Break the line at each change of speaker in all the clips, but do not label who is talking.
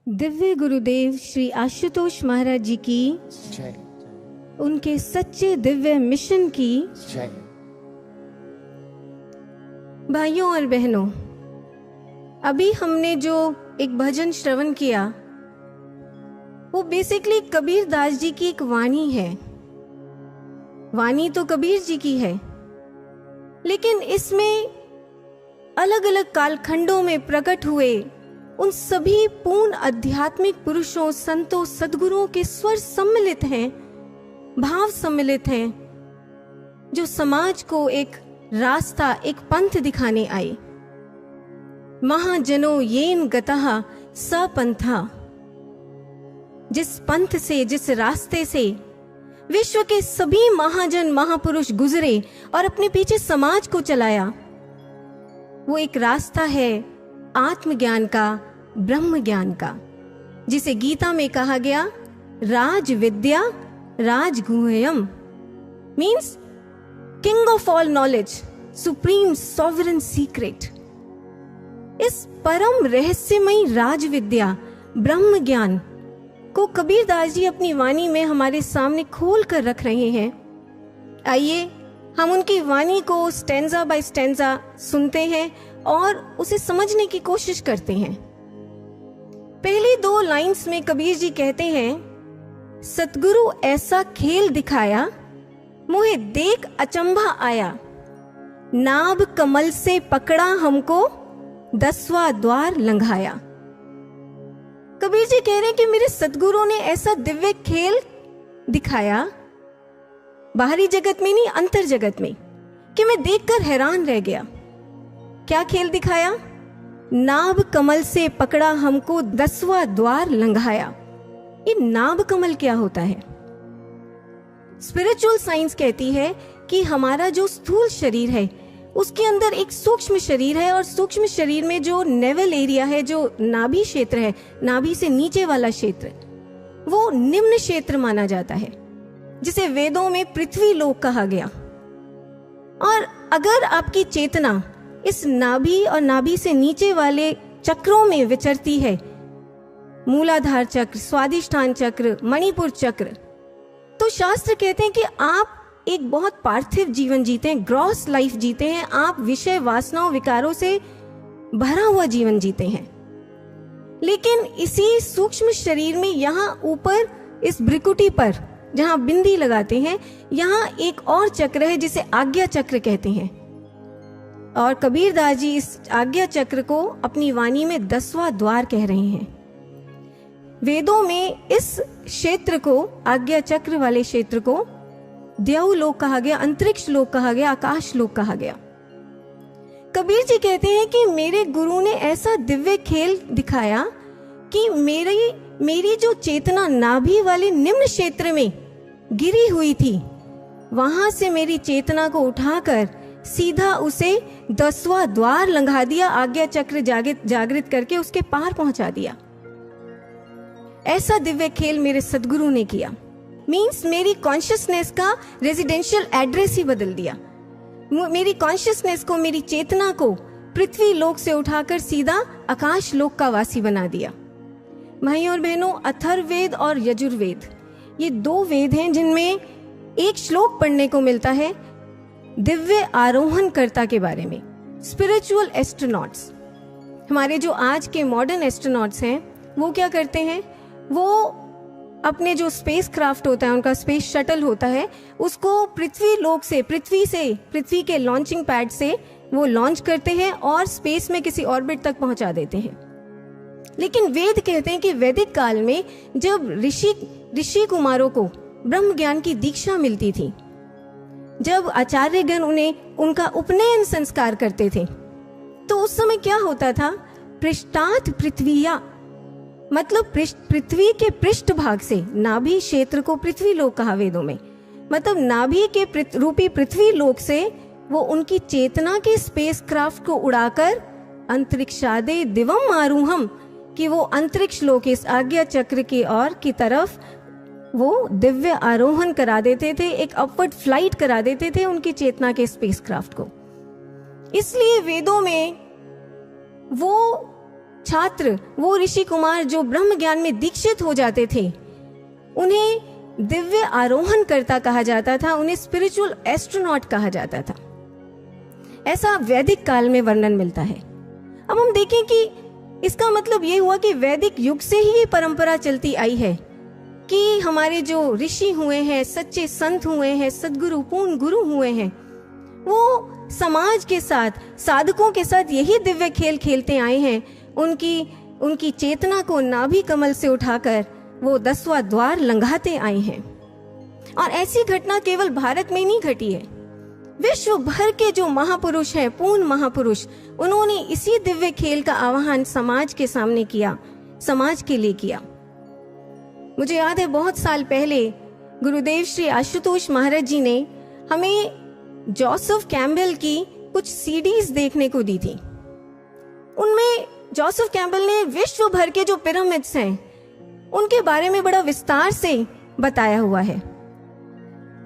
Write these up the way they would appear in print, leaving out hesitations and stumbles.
दिव्य गुरुदेव श्री आशुतोष महाराज जी की
जय।
उनके सच्चे दिव्य मिशन की
जय।
भाइयों और बहनों, अभी हमने जो एक भजन श्रवण किया वो बेसिकली कबीर दास जी की एक वाणी है। वाणी तो कबीर जी की है, लेकिन इसमें अलग अलग कालखंडों में प्रकट हुए उन सभी पूर्ण आध्यात्मिक पुरुषों, संतों, सद्गुरुओं के स्वर सम्मिलित हैं, भाव सम्मिलित हैं, जो समाज को एक रास्ता, एक पंथ दिखाने आए। महाजनो येन गतः स पंथा, जिस पंथ से, जिस रास्ते से विश्व के सभी महाजन महापुरुष गुजरे और अपने पीछे समाज को चलाया, वो एक रास्ता है आत्मज्ञान का, ब्रह्म ज्ञान का, जिसे गीता में कहा गया राज विद्या राजगुह्यम, means king of all knowledge, supreme sovereign secret. इस परम रहस्यमयी राज विद्या, ब्रह्म ज्ञान को कबीर दास जी अपनी वाणी में हमारे सामने खोल कर रख रहे हैं। आइए हम उनकी वाणी को स्टेंजा बाय स्टेंजा सुनते हैं और उसे समझने की कोशिश करते हैं। पहली दो लाइंस में कबीर जी कहते हैं, सतगुरु ऐसा खेल दिखाया, मोहे देख अचंभा आया, नाभ कमल से पकड़ा हमको, 10वां द्वार लंघाया। कबीर जी कह रहे हैं कि मेरे सतगुरु ने ऐसा दिव्य खेल दिखाया, बाहरी जगत में नहीं, अंतर जगत में, कि मैं देखकर हैरान रह गया। क्या खेल दिखाया? नाभ कमल से पकड़ा हमको, 10वां द्वार लंघाया। ये नाभ कमल क्या होता है? स्पिरिचुअल साइंस कहती है कि हमारा जो स्थूल शरीर है उसके अंदर एक सूक्ष्म शरीर है, और सूक्ष्म शरीर में जो नेवल एरिया है, जो नाभि क्षेत्र है, नाभि से नीचे वाला क्षेत्र, वो निम्न क्षेत्र माना जाता है, जिसे वेदों में पृथ्वी लोक कहा गया। और अगर आपकी चेतना इस नाभि और नाभि से नीचे वाले चक्रों में विचरती है, मूलाधार चक्र, स्वादिष्ठान चक्र, मणिपुर चक्र, तो शास्त्र कहते हैं कि आप एक बहुत पार्थिव जीवन जीते हैं, ग्रॉस लाइफ जीते हैं, आप विषय वासनाओं विकारों से भरा हुआ जीवन जीते हैं। लेकिन इसी सूक्ष्म शरीर में यहाँ ऊपर इस भ्रिकुटी पर जहाँ बिंदी लगाते हैं, यहाँ एक और चक्र है जिसे आज्ञा चक्र कहते हैं। और कबीर दास जी इस आज्ञा चक्र को अपनी वाणी में 10वां द्वार कह रहे हैं। वेदों में इस क्षेत्र को, आज्ञा चक्र वाले क्षेत्र को देव लोक कहा गया, अंतरिक्ष लोक कहा गया, आकाश लोक कहा गया। कबीर जी कहते हैं कि मेरे गुरु ने ऐसा दिव्य खेल दिखाया कि मेरी जो चेतना नाभि वाले निम्न क्षेत्र में गिरी हुई थी, वहां से मेरी चेतना को उठाकर सीधा उसे 10वां द्वार लंघा दिया, आज्ञा चक्र जागृत करके उसके पार पहुंचा दिया। ऐसा दिव्य खेल मेरे सदगुरु ने किया। मीन्स मेरी कॉन्शियसनेस का रेजिडेंशियल एड्रेस ही बदल दिया। मेरी कॉन्शियसनेस को, मेरी चेतना को पृथ्वी लोक से उठाकर सीधा आकाश लोक का वासी बना दिया। भाइयों और बहनों, अथर्ववेद और यजुर्वेद, ये दो वेद हैं जिनमें एक श्लोक पढ़ने को मिलता है दिव्य आरोहण कर्ता के बारे में। स्पिरिचुअल एस्ट्रोनॉट्स, हमारे जो आज के मॉडर्न एस्ट्रोनॉट्स हैं, वो क्या करते हैं? वो अपने जो स्पेस क्राफ्ट होता है, उनका स्पेस शटल होता है, उसको पृथ्वी लोक से, पृथ्वी के लॉन्चिंग पैड से वो लॉन्च करते हैं और स्पेस में किसी ऑर्बिट तक पहुंचा देते हैं। लेकिन वेद कहते हैं कि वैदिक काल में जब ऋषि कुमारों को ब्रह्म ज्ञान की दीक्षा मिलती थी, जब आचार्यगण उन्हें उनका उपनयन संस्कार करते थे, तो उस समय क्या होता था? पृष्ठात् पृथ्वीया, मतलब पृथ्वी के पृष्ठ भाग से, नाभि क्षेत्र को पृथ्वी लोक कहा वेदों में, मतलब नाभि के रूपी पृथ्वी लोक से वो उनकी चेतना के स्पेस क्राफ्ट को उड़ाकर अंतरिक्षादे दिवम आरूहम, कि वो अंतरिक्ष लोक, इस आज्ञा चक्र की ओर की तरफ वो दिव्य आरोहण करा देते थे, एक अपवर्ड फ्लाइट करा देते थे उनकी चेतना के स्पेसक्राफ्ट को। इसलिए वेदों में वो छात्र, वो ऋषि कुमार जो ब्रह्म ज्ञान में दीक्षित हो जाते थे, उन्हें दिव्य आरोहण करता कहा जाता था, उन्हें स्पिरिचुअल एस्ट्रोनॉट कहा जाता था। ऐसा वैदिक काल में वर्णन मिलता है। अब हम देखें कि इसका मतलब ये हुआ कि वैदिक युग से ही ये परंपरा चलती आई है कि हमारे जो ऋषि हुए हैं, सच्चे संत हुए हैं, सदगुरु, पूर्ण गुरु हुए हैं, वो समाज के साथ, साधकों के साथ यही दिव्य खेल खेलते आए हैं। उनकी चेतना को नाभि कमल से उठाकर वो 10वां द्वार लंघाते आए हैं। और ऐसी घटना केवल भारत में नहीं घटी है, विश्व भर के जो महापुरुष हैं, पूर्ण महापुरुष, उन्होंने इसी दिव्य खेल का आह्वान समाज के सामने किया, समाज के लिए किया। मुझे याद है बहुत साल पहले गुरुदेव श्री आशुतोष महाराज जी ने हमें जोसेफ कैम्बेल की कुछ सीडीज देखने को दी थी। उनमें जोसेफ कैम्बेल ने विश्व भर के जो पिरामिड्स हैं उनके बारे में बड़ा विस्तार से बताया हुआ है।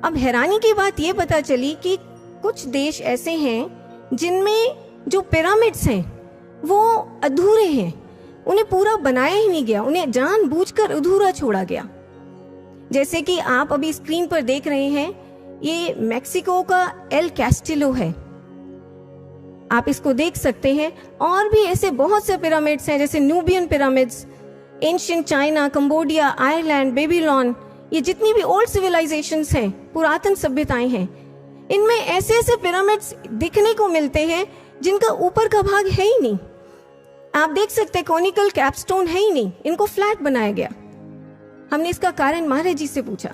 अब हैरानी की बात यह पता चली कि कुछ देश ऐसे हैं जिनमें जो पिरामिड्स हैं वो अधूरे हैं, उन्हें पूरा बनाया ही नहीं गया, उन्हें जानबूझकर अधूरा छोड़ा गया। जैसे कि आप अभी स्क्रीन पर देख रहे हैं, ये मेक्सिको का एल कैस्टिलो है, आप इसको देख सकते हैं। और भी ऐसे बहुत से पिरामिड्स हैं, जैसे Nubian pyramids, ancient China, Cambodia, Ireland, Babylon, ये जितनी भी ओल्ड सिविलाइजेशंस हैं, पुरातन सभ्यताएं हैं, इनमें ऐसे ऐसे पिरामिड्स दिखने को मिलते हैं जिनका ऊपर का भाग है ही नहीं। आप देख सकते हैं कॉनिकल कैपस्टोन है ही नहीं, इनको फ्लैट बनाया गया। हमने इसका कारण महाराज जी से पूछा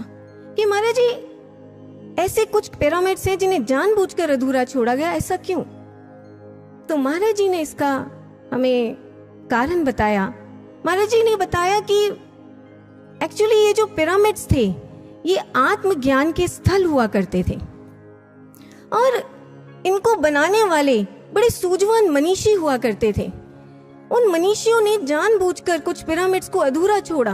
कि महाराज जी ऐसे कुछ पिरामिड्स हैं जिन्हें जानबूझकर अधूरा छोड़ा गया, ऐसा क्यों? तो महाराज जी ने इसका हमें कारण बताया। महाराज जी ने बताया कि एक्चुअली ये जो पिरामिड्स थे ये आत्मज्ञान के स्थल हुआ करते थे और इनको बनाने वाले बड़े सूझवान मनीषी हुआ करते थे। उन मनीषियों ने जानबूझकर कुछ पिरामिड्स को अधूरा छोड़ा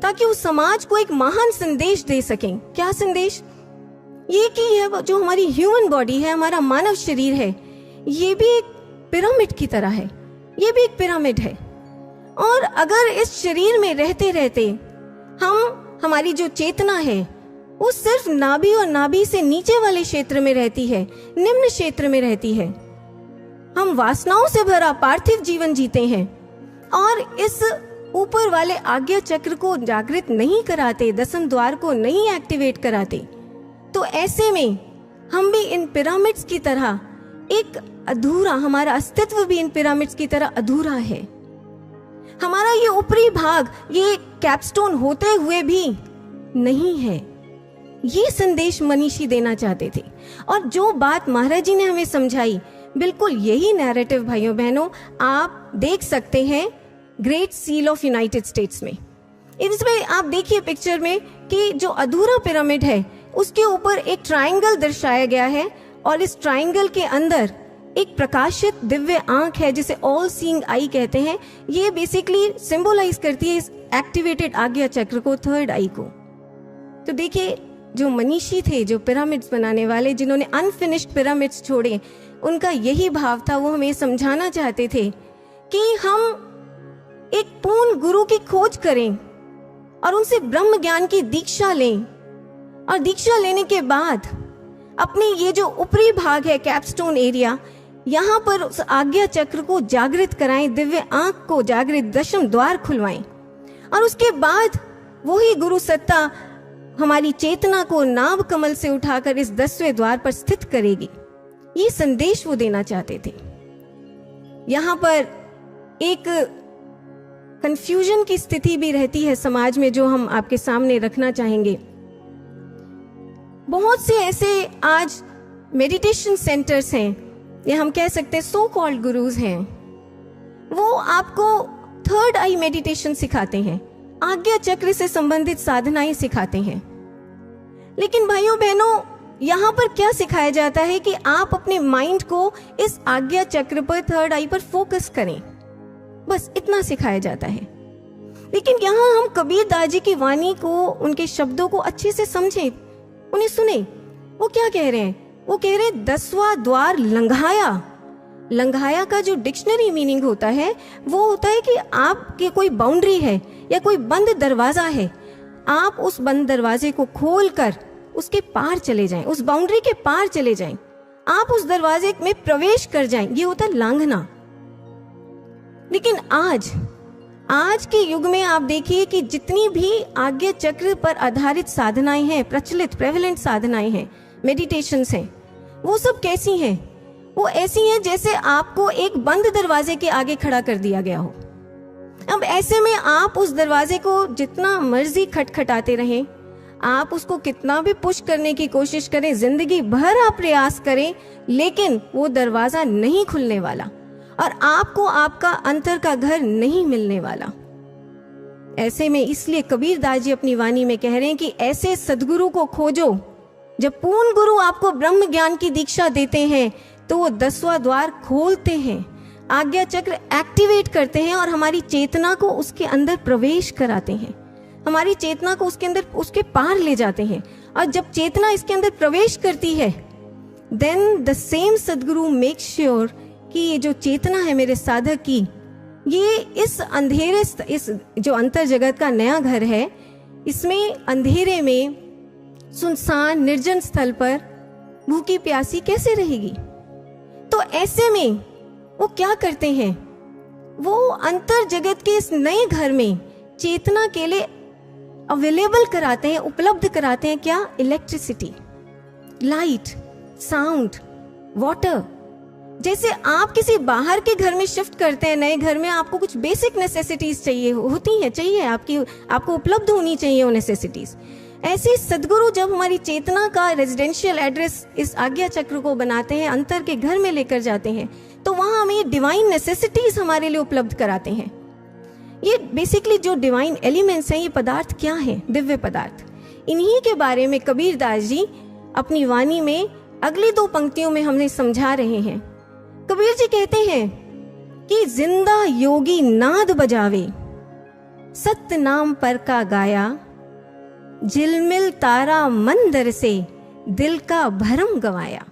ताकि वो समाज को एक महान संदेश दे सकें। क्या संदेश? ये कि यह जो हमारी ह्यूमन बॉडी है, हमारा मानव शरीर है, ये भी एक पिरामिड की तरह है, ये भी एक पिरामिड है। और अगर इस शरीर में रहते रहते हमारी जो चेतना है वो सिर्फ नाभि और नाभि से नीचे वाले क्षेत्र में रहती है, निम्न क्षेत्र में रहती है, हम वासनाओं से भरा पार्थिव जीवन जीते हैं और इस ऊपर वाले आज्ञा चक्र को जागृत नहीं कराते, दसम द्वार को नहीं एक्टिवेट कराते, तो ऐसे में हम भी इन पिरामिड्स की तरह एक अधूरा, हमारा अस्तित्व भी इन पिरामिड्स की तरह अधूरा है। हमारा ये ऊपरी भाग ये कैपस्टोन होते हुए भी नहीं है। ये संदेश मनीषी देना चाहते थे और जो बात महाराज जी ने हमें समझाई, बिल्कुल यही नैरेटिव भाइयों बहनों आप देख सकते हैं great seal of United states में। इसमें आप देखिए पिक्चर में कि जो अधूरा पिरामिड है उसके ऊपर एक ट्रायंगल दर्शाया गया है और इस ट्रायंगल के अंदर एक प्रकाशित दिव्य आंख है जिसे ऑल सीइंग आई कहते हैं। ये बेसिकली सिंबलाइज करती है इस एक्टिवेटेड आज्ञा चक्र को, थर्ड आई को। तो देखिए जो मनीषी थे, जो पिरामिड्स बनाने वाले, जिन्होंने अनफिनिश्ड पिरामिड्स छोड़े, उनका यही भाव था, वो हमें समझाना चाहते थे कि हम एक पूर्ण गुरु की खोज करें और उनसे ब्रह्म ज्ञान की दीक्षा लें और दीक्षा लेने के बाद अपने ये जो ऊपरी भाग है कैपस्टोन एरिया, यहाँ पर उस आज्ञा चक्र को जागृत कराएं, दिव्य आंख को जागृत, दशम द्वार खुलवाएं और उसके बाद वही गुरु सत्ता हमारी चेतना को नाभ कमल से उठाकर इस 10वें द्वार पर स्थित करेगी। ये संदेश वो देना चाहते थे। यहाँ पर एक कंफ्यूजन की स्थिति भी रहती है समाज में जो हम आपके सामने रखना चाहेंगे। बहुत से ऐसे आज मेडिटेशन सेंटर्स हैं या हम कह सकते हैं सो कॉल्ड गुरुज हैं, वो आपको थर्ड आई मेडिटेशन सिखाते हैं, आज्ञा चक्र से संबंधित साधनाएं सिखाते हैं। लेकिन भाइयों बहनों, यहाँ पर क्या सिखाया जाता है कि आप अपने माइंड को इस आज्ञा चक्र पर, थर्ड आई पर फोकस करें, बस इतना सिखाया जाता है। लेकिन यहाँ हम कबीर दास जी की वाणी को, उनके शब्दों को अच्छे से समझें, उन्हें सुने। वो क्या कह रहे हैं? वो कह रहे हैं 10वां द्वार लंघाया लंघाया का जो डिक्शनरी मीनिंग होता है वो होता है कि आपके कोई बाउंड्री है या कोई बंद दरवाजा है, आप उस बंद दरवाजे को खोलकर उसके पार चले जाएं, उस बाउंड्री के पार चले जाएं, आप उस दरवाजे में प्रवेश कर जाएं, ये होता है लांघना। लेकिन आज के युग में आप देखिए कि जितनी भी आज्ञा चक्र पर आधारित साधनाएं हैं, प्रचलित प्रेवलेंट साधनाएं हैं, मेडिटेशंस हैं, वो सब कैसी हैं? वो ऐसी हैं जैसे आपको एक बंद दरवाजे के आगे खड़ा कर दिया गया हो। अब ऐसे में आप उस दरवाजे को जितना मर्जी खटखटाते रहें, आप उसको कितना भी पुश करने की कोशिश करें, जिंदगी भर आप प्रयास करें, लेकिन वो दरवाजा नहीं खुलने वाला और आपको आपका अंतर का घर नहीं मिलने वाला। ऐसे में इसलिए कबीरदास जी अपनी वाणी में कह रहे हैं कि ऐसे सदगुरु को खोजो। जब पूर्ण गुरु आपको ब्रह्म ज्ञान की दीक्षा देते हैं तो वो 10वां द्वार खोलते हैं, आज्ञा चक्र एक्टिवेट करते हैं और हमारी चेतना को उसके अंदर प्रवेश कराते हैं, हमारी चेतना को उसके अंदर उसके पार ले जाते हैं। और जब चेतना इसके अंदर प्रवेश करती है, देन द सेम सदगुरु मेक श्योर कि ये जो चेतना है मेरे साधक की, ये इस अंधेरे, इस जो अंतर जगत का नया घर है, इसमें अंधेरे में सुनसान निर्जन स्थल पर भूखी प्यासी कैसे रहेगी। तो ऐसे में वो क्या करते हैं, वो अंतर जगत के इस नए घर में चेतना के लिए अवेलेबल कराते हैं, उपलब्ध कराते हैं क्या? Electricity, light, sound, water. जैसे आप किसी बाहर के घर में शिफ्ट करते हैं, नए घर में आपको कुछ बेसिक नेसेसिटीज चाहिए होती हैं, चाहिए आपको उपलब्ध होनी चाहिए वो नेसेसिटीज। ऐसे सदगुरु जब हमारी चेतना का रेजिडेंशियल एड्रेस इस आज्ञा चक्र को बनाते हैं, अंतर के घर में लेकर जाते हैं, तो वहां हमें डिवाइन नेसेसिटीज हमारे लिए उपलब्ध कराते हैं। ये बेसिकली जो डिवाइन एलिमेंट्स हैं, ये पदार्थ क्या हैं? दिव्य पदार्थ। इन्हीं के बारे में कबीरदास जी अपनी वाणी में अगली 2 पंक्तियों में हमें समझा रहे हैं। कबीर जी कहते हैं कि जिंदा योगी नाद बजावे, सत्य नाम पर का गाया, झिलमिल तारा मंदिर से दिल का भरम गवाया।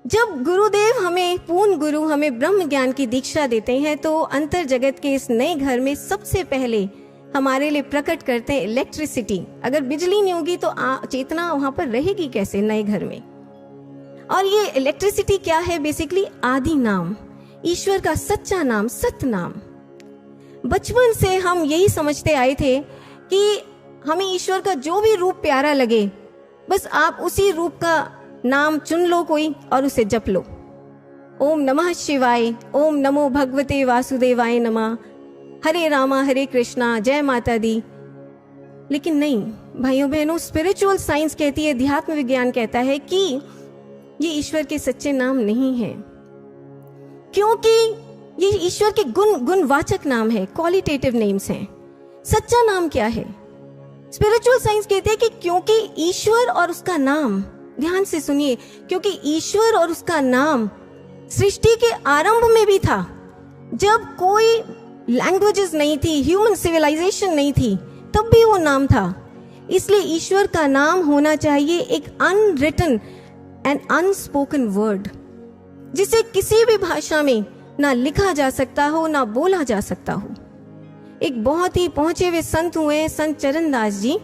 जब गुरुदेव हमें, पूर्ण गुरु हमें ब्रह्म ज्ञान की दीक्षा देते हैं, तो अंतर जगत के इस नए घर में सबसे पहले हमारे लिए प्रकट करते हैं इलेक्ट्रिसिटी। अगर बिजली नहीं होगी तो चेतना वहां पर रहेगी कैसे नए घर में? और ये इलेक्ट्रिसिटी क्या है? बेसिकली आदि नाम, ईश्वर का सच्चा नाम, सत्य नाम। बचपन से हम यही समझते आए थे कि हमें ईश्वर का जो भी रूप प्यारा लगे, बस आप उसी रूप का नाम चुन लो कोई और उसे जप लो। ओम नमः शिवाय, ओम नमो भगवते वासुदेवाय नमः, हरे रामा हरे कृष्णा, जय माता दी। लेकिन नहीं भाइयों बहनों, स्पिरिचुअल साइंस कहती है, अध्यात्म विज्ञान कहता है कि ये ईश्वर के सच्चे नाम नहीं है, क्योंकि ये ईश्वर के गुणवाचक नाम है, क्वालिटेटिव नेम्स हैं। सच्चा नाम क्या है? स्पिरिचुअल साइंस कहते हैं कि क्योंकि ईश्वर और उसका नाम, ध्यान से सुनिए, क्योंकि ईश्वर और उसका नाम सृष्टि के आरंभ में भी था, जब कोई लैंग्वेजेस नहीं थी, ह्यूमन सिविलाइजेशन नहीं थी, तब भी वो नाम था। इसलिए ईश्वर का नाम होना चाहिए एक अनरिटन एंड अनस्पोकन वर्ड, जिसे किसी भी भाषा में ना लिखा जा सकता हो ना बोला जा सकता हो। एक बहुत ही पहुंचे हुए संत हुए संत चरणदास जी,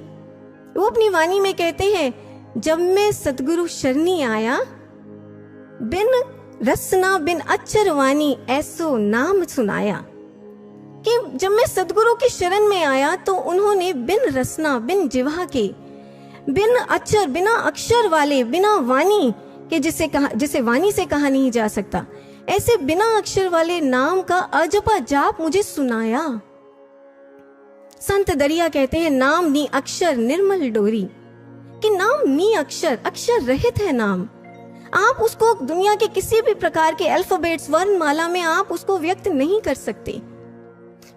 वो अपनी वाणी में कहते हैं, जब मैं सतगुरु शरणी आया, बिन रसना बिन अक्षर वाणी ऐसो नाम सुनाया। कि जब मैं सतगुरु की शरण में आया तो उन्होंने बिन रसना, बिन जिह्वा के, बिन अक्षर, बिना अक्षर वाले, बिना वाणी के, जिसे वाणी से कहा नहीं जा सकता, ऐसे बिना अक्षर वाले नाम का अजपा जाप मुझे सुनाया। संत दरिया कहते हैं, नाम नी अक्षर निर्मल डोरी, कि नाम नी अक्षर, अक्षर रहित है नाम। आप उसको दुनिया के किसी भी प्रकार के अल्फाबेट्स, वर्णमाला में आप उसको व्यक्त नहीं कर सकते।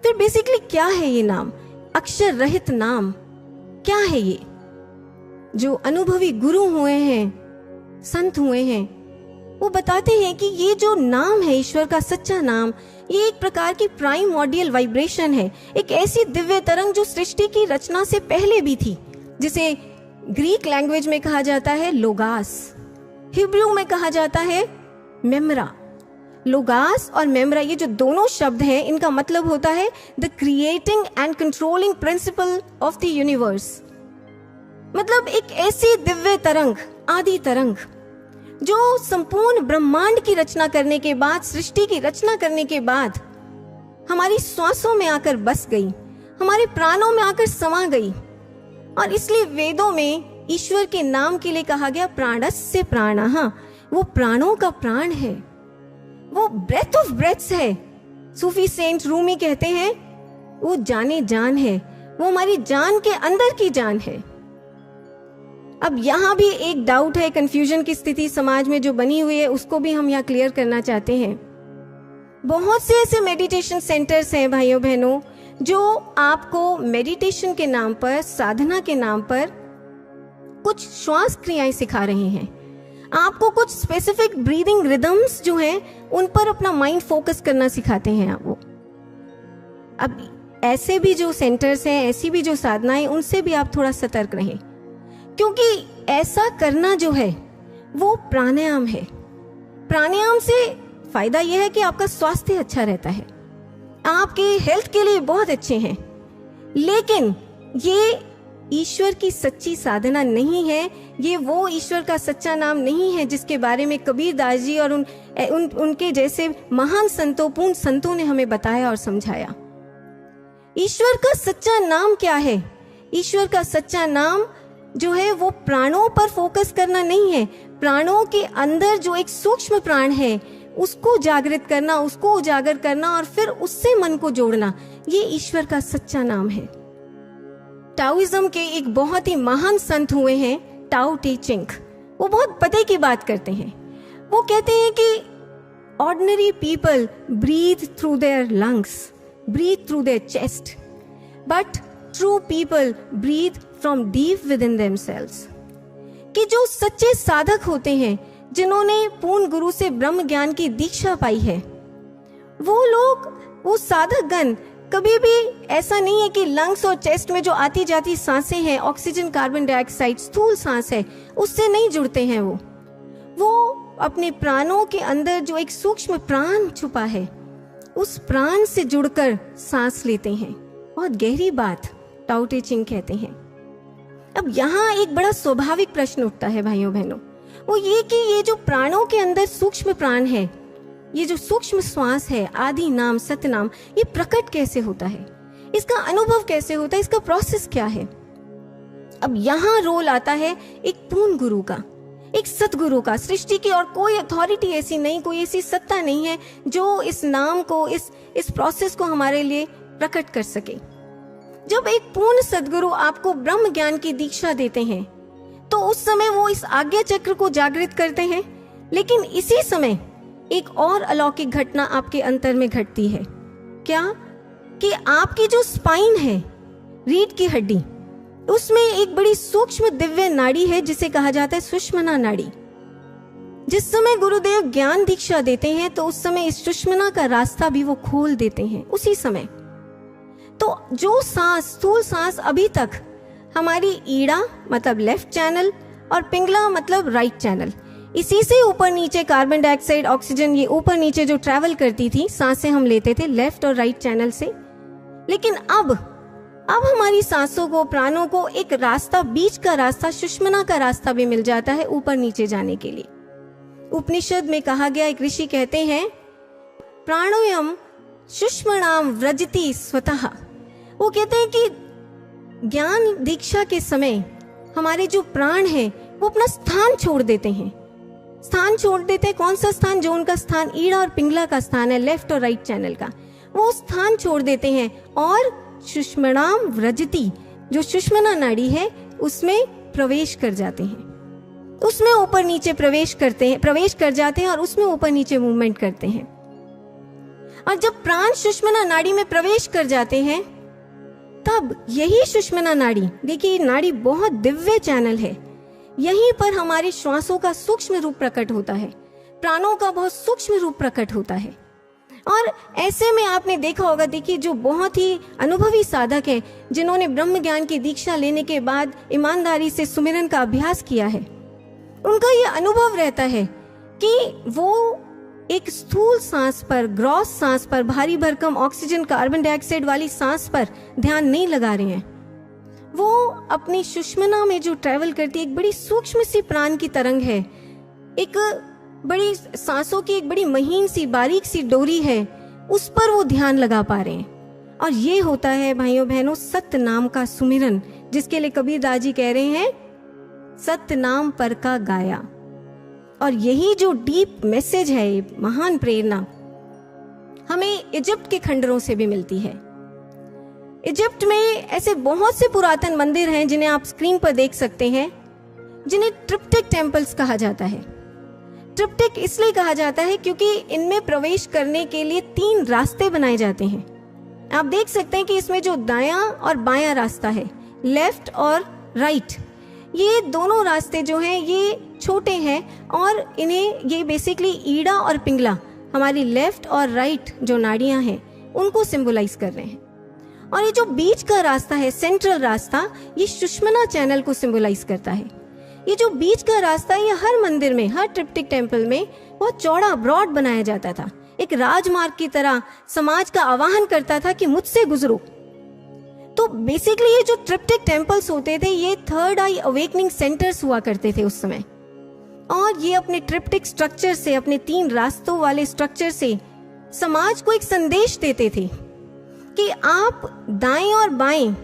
फिर बेसिकली क्या है ये नाम? अक्षर रहित नाम क्या है ये? जो अनुभवी गुरु हुए हैं, संत हुए हैं, वो बताते हैं कि ये जो नाम है, ईश्वर का सच्चा नाम, ये एक प्रकार की प्राइमोर्डियल वाइब्रेशन है, एक ऐसी दिव्य तरंग जो सृष्टि की रचना से पहले भी थी, जिसे ग्रीक लैंग्वेज में कहा जाता है लोगास, हिब्रू में कहा जाता है मेमरा, लोगास और मेमरा, ये जो दोनों शब्द हैं, इनका मतलब होता है the creating and controlling principle of the universe. मतलब एक ऐसी दिव्य तरंग, आदि तरंग, जो संपूर्ण ब्रह्मांड की रचना करने के बाद, सृष्टि की रचना करने के बाद हमारी श्वासों में आकर बस गई, हमारे प्राणों में आकर समा गई। और इसलिए वेदों में ईश्वर के नाम के लिए कहा गया प्राणस्य प्राणः, वो प्राणों का प्राण है, वो ब्रेथ ऑफ ब्रेथ्स है। सूफी सेंट रूमी कहते हैं वो जाने जान है, वो हमारी जान के अंदर की जान है। अब यहाँ भी एक डाउट है, कंफ्यूजन की स्थिति समाज में जो बनी हुई है, उसको भी हम यहाँ क्लियर करना चाहते हैं। बहुत से ऐसे मेडिटेशन सेंटर्स हैं भाइयों बहनों, जो आपको मेडिटेशन के नाम पर, साधना के नाम पर कुछ श्वास क्रियाएं सिखा रहे हैं, आपको कुछ स्पेसिफिक ब्रीदिंग रिदम्स जो हैं उन पर अपना माइंड फोकस करना सिखाते हैं आप वो। अब ऐसे भी जो सेंटर्स हैं, ऐसी भी जो साधनाएं, उनसे भी आप थोड़ा सतर्क रहें, क्योंकि ऐसा करना जो है वो प्राणायाम है। प्राणायाम से फायदा यह है कि आपका स्वास्थ्य अच्छा रहता है, आपके हेल्थ के लिए बहुत अच्छे हैं, लेकिन ये ईश्वर की सच्ची साधना नहीं है, ये वो ईश्वर का सच्चा नाम नहीं है जिसके बारे में कबीर दास जी और उनके जैसे महान संतों, पूर्ण संतों ने हमें बताया और समझाया। ईश्वर का सच्चा नाम क्या है? ईश्वर का सच्चा नाम जो है वो प्राणों पर फोकस करना नहीं है, प्राणों के अंदर जो एक सूक्ष्म प्राण है उसको जागृत करना, उसको उजागर करना और फिर उससे मन को जोड़ना, ये ईश्वर का सच्चा नाम है। टाओइज्म के एक बहुत ही महान संत हुए हैं टाओ टी चिंग, वो बहुत पते की बात करते हैं। वो कहते हैं कि ordinary people breathe through their lungs, breathe through their chest, but true people breathe from deep within themselves. कि जो सच्चे साधक होते हैं, जिन्होंने पूर्ण गुरु से ब्रह्म ज्ञान की दीक्षा पाई है, वो लोग, वो साधक गण कभी भी ऐसा नहीं है कि लंग्स और चेस्ट में जो आती जाती सांसें हैं, ऑक्सीजन, कार्बन डाइऑक्साइड, स्थूल सांस है, उससे नहीं जुड़ते हैं। वो अपने प्राणों के अंदर जो एक सूक्ष्म प्राण छुपा है, उस प्राण से जुड़कर सांस लेते हैं। बहुत गहरी बात टाओ टे चिंग कहते हैं। अब यहाँ एक बड़ा स्वाभाविक प्रश्न उठता है भाइयों बहनों, वो ये कि ये जो प्राणों के अंदर सूक्ष्म प्राण है, ये जो सूक्ष्म श्वास है, आदि नाम, सतनाम, ये प्रकट कैसे होता है, इसका अनुभव कैसे होता है, इसका प्रोसेस क्या है? अब यहाँ रोल आता है एक पूर्ण गुरु का, एक सतगुरु का। सृष्टि की और कोई अथॉरिटी ऐसी नहीं, कोई ऐसी सत्ता नहीं है जो इस नाम को, इस प्रोसेस को हमारे लिए प्रकट कर सके। जब एक पूर्ण सदगुरु आपको ब्रह्म ज्ञान की दीक्षा देते हैं, तो उस समय वो इस आज्ञा चक्र को जागृत करते हैं, लेकिन इसी समय एक और अलौकिक घटना आपके अंतर में घटती है। क्या? कि आपकी जो स्पाइन है, रीढ़ की हड्डी, उसमें एक बड़ी सूक्ष्म दिव्य नाड़ी है जिसे कहा जाता है सुषुम्ना नाड़ी। जिस समय गुरुदेव ज्ञान दीक्षा देते हैं, तो उस समय इस सुषुम्ना का रास्ता भी वो खोल देते हैं उसी समय। तो जो सांस, स्थूल सांस अभी तक हमारी ईड़ा मतलब लेफ्ट चैनल और पिंगला मतलब राइट चैनल, इसी से ऊपर नीचे कार्बन डाइऑक्साइड, ऑक्सीजन, ये ऊपर नीचे जो ट्रैवल करती थी, सांसें हम लेते थे लेफ्ट और राइट चैनल से। लेकिन अब हमारी सांसों को, प्राणों को एक रास्ता, बीच का रास्ता, सुषुम्ना का रास्ता भी मिल जाता है ऊपर नीचे जाने के लिए। उपनिषद में कहा गया, एक ऋषि कहते हैं, प्राणोयम सुषुम्नाम व्रजति स्वतः। वो कहते हैं कि ज्ञान दीक्षा के समय हमारे जो प्राण हैं वो अपना स्थान छोड़ देते हैं। स्थान छोड़ देते हैं, कौन सा स्थान? जो उनका स्थान ईड़ा और पिंगला का स्थान है, लेफ्ट और राइट चैनल का, वो स्थान छोड़ देते हैं और सुषुम्नाम व्रजति, जो सुषुम्ना नाड़ी है, उसमें प्रवेश कर जाते हैं, उसमें ऊपर नीचे प्रवेश कर जाते हैं और उसमें ऊपर नीचे मूवमेंट करते हैं। और जब प्राण सुषुम्ना नाड़ी में प्रवेश कर जाते हैं, तब यही सुषुम्ना नाड़ी, देखिए नाड़ी बहुत दिव्य चैनल है, यहीं पर हमारे श्वासों का सूक्ष्म रूप प्रकट होता है, प्राणों का बहुत सूक्ष्म रूप प्रकट होता है। और ऐसे में आपने देखा होगा, देखिए जो बहुत ही अनुभवी साधक हैं, जिन्होंने ब्रह्म ज्ञान की दीक्षा लेने के बाद ईमानदारी से सुमिरन का अभ्यास किया है, उनका यह अनुभव रहता है कि वो एक स्थूल सांस पर, ग्रॉस सांस पर, भारी भरकम ऑक्सीजन कार्बन डाइऑक्साइड वाली सांस पर ध्यान नहीं लगा रहे हैं। वो अपनी सुषुम्ना में जो ट्रैवल करती है, एक बड़ी सूक्ष्म सी प्राण की तरंग है, एक बड़ी सांसों की एक बड़ी महीन सी बारीक सी डोरी है, उस पर वो ध्यान लगा पा रहे हैं। और ये होता है भाइयों बहनों सत्य नाम का सुमिरन, जिसके लिए कबीरदास जी कह रहे हैं सत्य नाम पर का गाया। और यही जो डीप मैसेज है, ये महान प्रेरणा हमें इजिप्ट के खंडरों से भी मिलती है। इजिप्ट में ऐसे बहुत से पुरातन मंदिर हैं जिन्हें आप स्क्रीन पर देख सकते हैं, जिन्हें ट्रिप्टिक टेम्पल्स कहा जाता है। ट्रिप्टिक इसलिए कहा जाता है क्योंकि इनमें प्रवेश करने के लिए 3 रास्ते बनाए जाते हैं। आप देख सकते हैं कि इसमें जो दायां और बायां रास्ता है, लेफ्ट और राइट, ये दोनों रास्ते जो हैं ये छोटे हैं और इन्हें ये बेसिकली ईड़ा और पिंगला, हमारी लेफ्ट और राइट जो नाड़ियां हैं, उनको सिंबलाइज कर रहे हैं। और ये जो बीच का रास्ता है, सेंट्रल रास्ता, ये सुषुम्ना चैनल को सिंबलाइज करता है। ये जो बीच का रास्ता है, ये हर मंदिर में, हर ट्रिप्टिक टेम्पल में बहुत चौड़ा, ब्रॉड बनाया जाता था, एक राजमार्ग की तरह समाज का आह्वान करता था कि मुझसे गुजरो। तो बेसिकली ये जो ट्रिप्टिक टेम्पल्स होते थे, ये थर्ड आई अवेकनिंग सेंटर्स हुआ करते थे उस समय। और ये अपने ट्रिप्टिक स्ट्रक्चर से, अपने 3 रास्तों वाले स्ट्रक्चर से समाज को एक संदेश देते थे कि आप दाएं और बाएं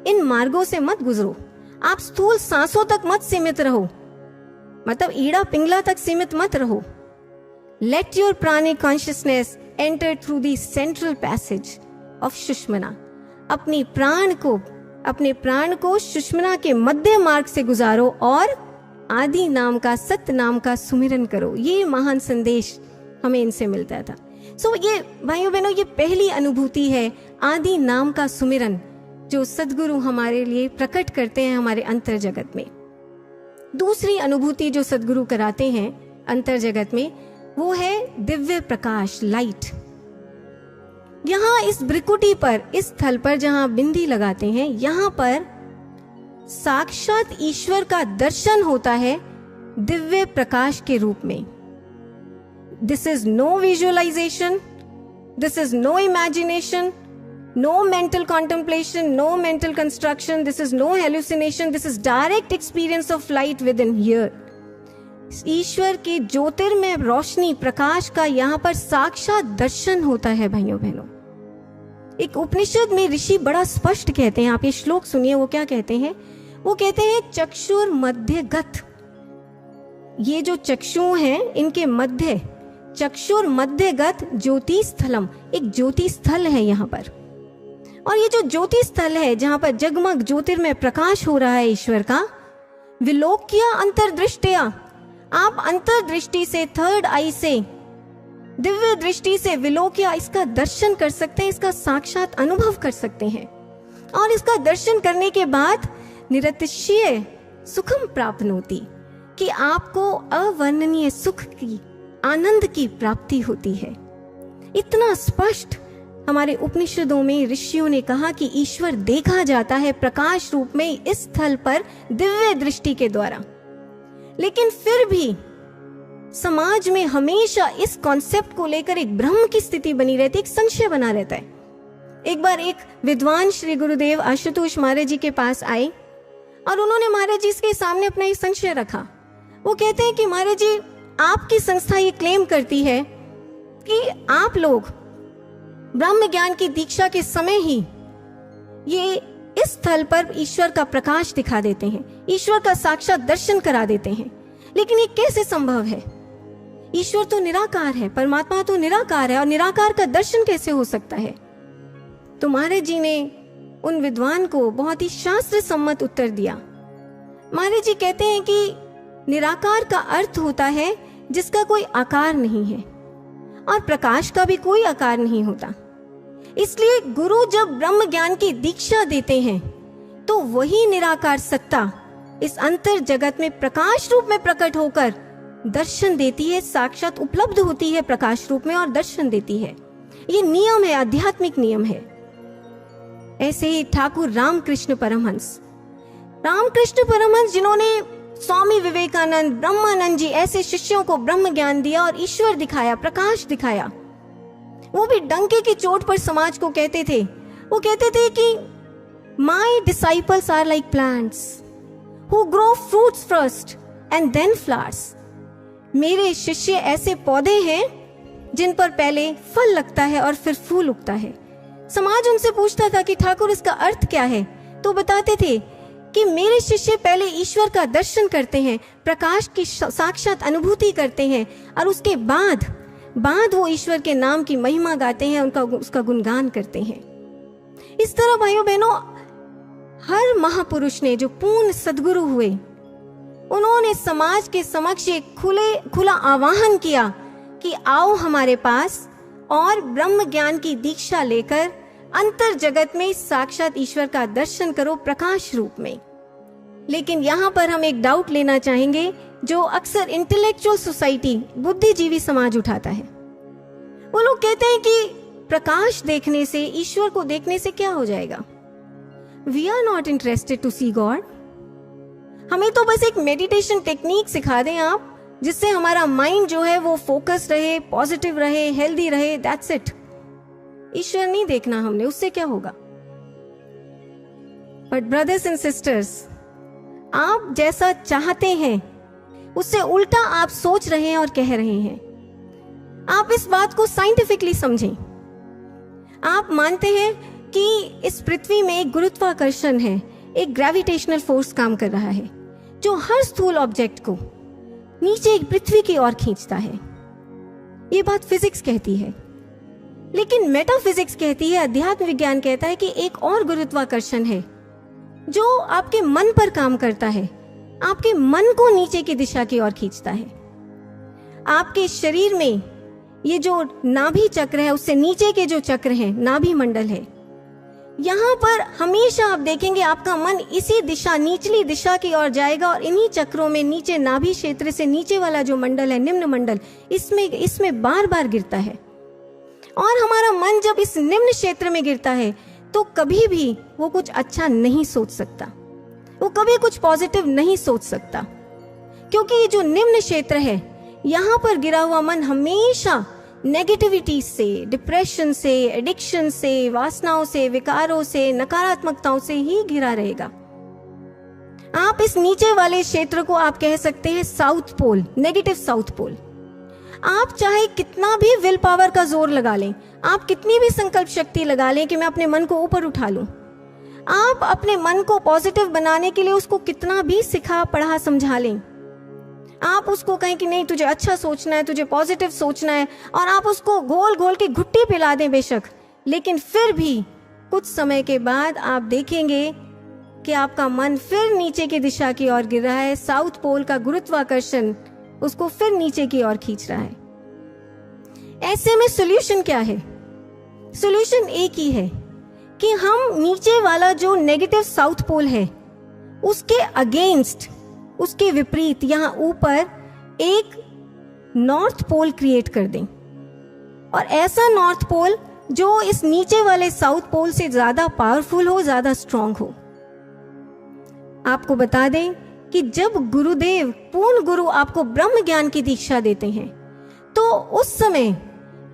इन मार्गों से मत गुजरो, आप स्थूल सांसों तक मत सीमित रहो, मतलब ईड़ा पिंगला तक सीमित मत रहो। Let your pranic consciousness enter through the central passage of Sushumna. अपने प्राण को सुषुम्ना के मध्य मार्ग से गुजारो और आदि नाम का, सत्य नाम का सुमिरन करो। ये महान संदेश हमें इनसे मिलता था। सो ये भाइयों बहनों, ये पहली अनुभूति है आदि नाम का सुमिरन, जो सद्गुरु हमारे लिए प्रकट करते हैं हमारे अंतर जगत में। दूसरी अनुभूति जो सद्गुरु कराते हैं अंतर जगत में, वो है दिव्य प्रकाश, लाइट। यहाँ इस ब्रिकुटी पर, इस स्थल पर जहाँ बिंदी लगाते हैं, यहाँ पर साक्षात ईश्वर का दर्शन होता है दिव्य प्रकाश के रूप में। This is no visualisation, this is no imagination, no mental contemplation, no mental construction, this is no hallucination, this is direct experience of light within here. ईश्वर के ज्योतिर्मय रोशनी, प्रकाश का यहाँ पर साक्षात दर्शन होता है भाइयों बहनों। एक उपनिषद में ऋषि बड़ा स्पष्ट कहते हैं, आप ये श्लोक सुनिए, वो क्या कहते हैं? वो कहते हैं चक्षुर मध्यगत। ये जो चक्षु हैं, इनके मध्य, चक्षुर मध्यगत ज्योति स्थलम, एक ज्योति स्थल है यहाँ पर। और ये जो ज्योति स्थल है जहाँ पर जगमग ज्योतिर्मय प्रकाश हो रहा है ईश्वर का, विलोक्य अंतर्दृष्टया, आप अंतर्दृष्टि से, थर्ड आई से, दिव्य दृष्टि से विलोक्य इसका दर्शन कर सकते हैं, इसका साक्षात अनुभव कर सकते हैं। और इसका दर्शन करने के बाद निरतिशय सुखम प्राप्त होती, कि आपको अवर्णनीय सुख की, आनंद की प्राप्ति होती है। इतना स्पष्ट हमारे उपनिषदों में ऋषियों ने कहा कि ईश्वर देखा जाता है प्रकाश रूप में इस स्थल पर दिव्य दृष्टि के द्वारा। लेकिन फिर भी समाज में हमेशा इस कॉन्सेप्ट को लेकर एक भ्रम की स्थिति बनी रहती है, एक संशय बना रहता है। एक बार एक विद्वान श्री गुरुदेव आशुतोष महाराज जी के पास आए और उन्होंने महाराज जी के सामने अपना एक संशय रखा। वो कहते हैं कि महाराज जी, आपकी संस्था ये क्लेम करती है कि आप लोग ब्रह्म ज्ञान की दीक्षा के समय ही ये इस स्थल पर ईश्वर का प्रकाश दिखा देते हैं, ईश्वर का साक्षात दर्शन करा देते हैं, लेकिन ये कैसे संभव है? ईश्वर तो निराकार है, परमात्मा तो निराकार है, और निराकार का दर्शन कैसे हो सकता है? तो महाराज जी ने उन विद्वान को बहुत ही शास्त्र सम्मत उत्तर दिया। महाराज जी कहते हैं कि निराकार का अर्थ होता है जिसका कोई आकार नहीं है, और प्रकाश का भी कोई आकार नहीं होता। इसलिए गुरु जब ब्रह्म ज्ञान की दीक्षा देते हैं तो वही निराकार सत्ता इस अंतर जगत में प्रकाश रूप में प्रकट होकर दर्शन देती है, साक्षात उपलब्ध होती है प्रकाश रूप में और दर्शन देती है। ये नियम है, आध्यात्मिक नियम है। ऐसे ही ठाकुर रामकृष्ण परमहंस जिन्होंने स्वामी विवेकानंद, ब्रह्मानंद जी, ऐसे शिष्यों को ब्रह्म ज्ञान दिया और ईश्वर दिखाया, प्रकाश दिखाया। वो भी डंके की चोट पर समाज को कहते थे, वो कहते थे कि my disciples are like plants who grow fruits first and then flowers. मेरे शिष्य ऐसे पौधे हैं जिन पर पहले फल लगता है और फिर फूल उगता है। समाज उनसे पूछता था कि ठाकुर इसका अर्थ क्या है, तो बताते थे कि मेरे शिष्य पहले ईश्वर का दर्शन करते हैं, प्रकाश की साक्षात अनुभूति करते हैं और उसके बाद वो ईश्वर के नाम की महिमा गाते हैं, उसका गुणगान करते हैं। इस तरह भाइयों बहनों, हर महापुरुष ने जो पूर्ण सद्गुरु हुए, उन्होंने समाज के समक्ष एक खुला आह्वान किया कि आओ हमारे पास और ब्रह्म ज्ञान की दीक्षा लेकर अंतर जगत में साक्षात ईश्वर का दर्शन करो प्रकाश रूप में। लेकिन यहाँ पर हम एक डाउट लेना चाहेंगे जो अक्सर इंटेलेक्चुअल सोसाइटी, बुद्धिजीवी समाज उठाता है। वो लोग कहते हैं कि प्रकाश देखने से, ईश्वर को देखने से क्या हो जाएगा? We are not interested to see God. हमें तो बस एक मेडिटेशन टेक्निक सिखा दें आप, जिससे हमारा माइंड जो है वो फोकस रहे, पॉजिटिव रहे, हेल्दी रहे, दैट्स इट। ईश्वर नहीं देखना हमने, उससे क्या होगा? बट ब्रदर्स एंड सिस्टर्स, आप जैसा चाहते हैं उससे उल्टा आप सोच रहे हैं और कह रहे हैं। आप इस बात को साइंटिफिकली समझें। आप मानते हैं कि इस पृथ्वी में एक गुरुत्वाकर्षण है, एक ग्रेविटेशनल फोर्स काम कर रहा है जो हर स्थूल ऑब्जेक्ट को नीचे पृथ्वी की ओर खींचता है। ये बात फिजिक्स कहती है, लेकिन मेटाफिजिक्स कहती है, अध्यात्म विज्ञान कहता है कि एक और गुरुत्वाकर्षण है जो आपके मन पर काम करता है, आपके मन को नीचे की दिशा की ओर खींचता है। आपके शरीर में ये जो नाभि चक्र है, उससे नीचे के जो चक्र हैं, नाभि मंडल है, यहाँ पर हमेशा आप देखेंगे आपका मन इसी दिशा, निचली दिशा की ओर जाएगा और इन्हीं चक्रों में नीचे नाभि क्षेत्र से नीचे वाला जो मंडल है, निम्न मंडल, इसमें बार बार गिरता है। और हमारा मन जब इस निम्न क्षेत्र में गिरता है तो कभी भी वो कुछ अच्छा नहीं सोच सकता, वो कभी कुछ पॉजिटिव नहीं सोच सकता, क्योंकि ये जो निम्न क्षेत्र है, यहाँ पर गिरा हुआ मन हमेशा नेगेटिविटी से, डिप्रेशन से, एडिक्शन से, वासनाओं से, विकारों से, नकारात्मकताओं से ही घिरा रहेगा। आप इस नीचे वाले क्षेत्र को आप कह सकते हैं south pole, negative south pole. आप चाहे कितना भी विल पावर का जोर लगा लें, आप कितनी भी संकल्प शक्ति लगा लें कि मैं अपने मन को ऊपर उठा लूं, आप अपने मन को पॉजिटिव बनाने के लिए उसको कितना भी सिखा पढ़ा समझा लें, आप उसको कहें कि नहीं तुझे अच्छा सोचना है, तुझे पॉजिटिव सोचना है, और आप उसको घोल घोल के घुट्टी पिला दें बेशक, लेकिन फिर भी कुछ समय के बाद आप देखेंगे कि आपका मन फिर नीचे की दिशा की ओर गिर रहा है। साउथ पोल का गुरुत्वाकर्षण उसको फिर नीचे की ओर खींच रहा है। ऐसे में सॉल्यूशन क्या है? सॉल्यूशन एक ही है कि हम नीचे वाला जो नेगेटिव साउथ पोल है उसके अगेंस्ट, उसके विपरीत यहाँ ऊपर एक नॉर्थ पोल क्रिएट कर दें, और ऐसा नॉर्थ पोल जो इस नीचे वाले साउथ पोल से ज्यादा पावरफुल हो, ज्यादा स्ट्रांग हो। आपको बता दें कि जब गुरुदेव, पूर्ण गुरु आपको ब्रह्म ज्ञान की दीक्षा देते हैं तो उस समय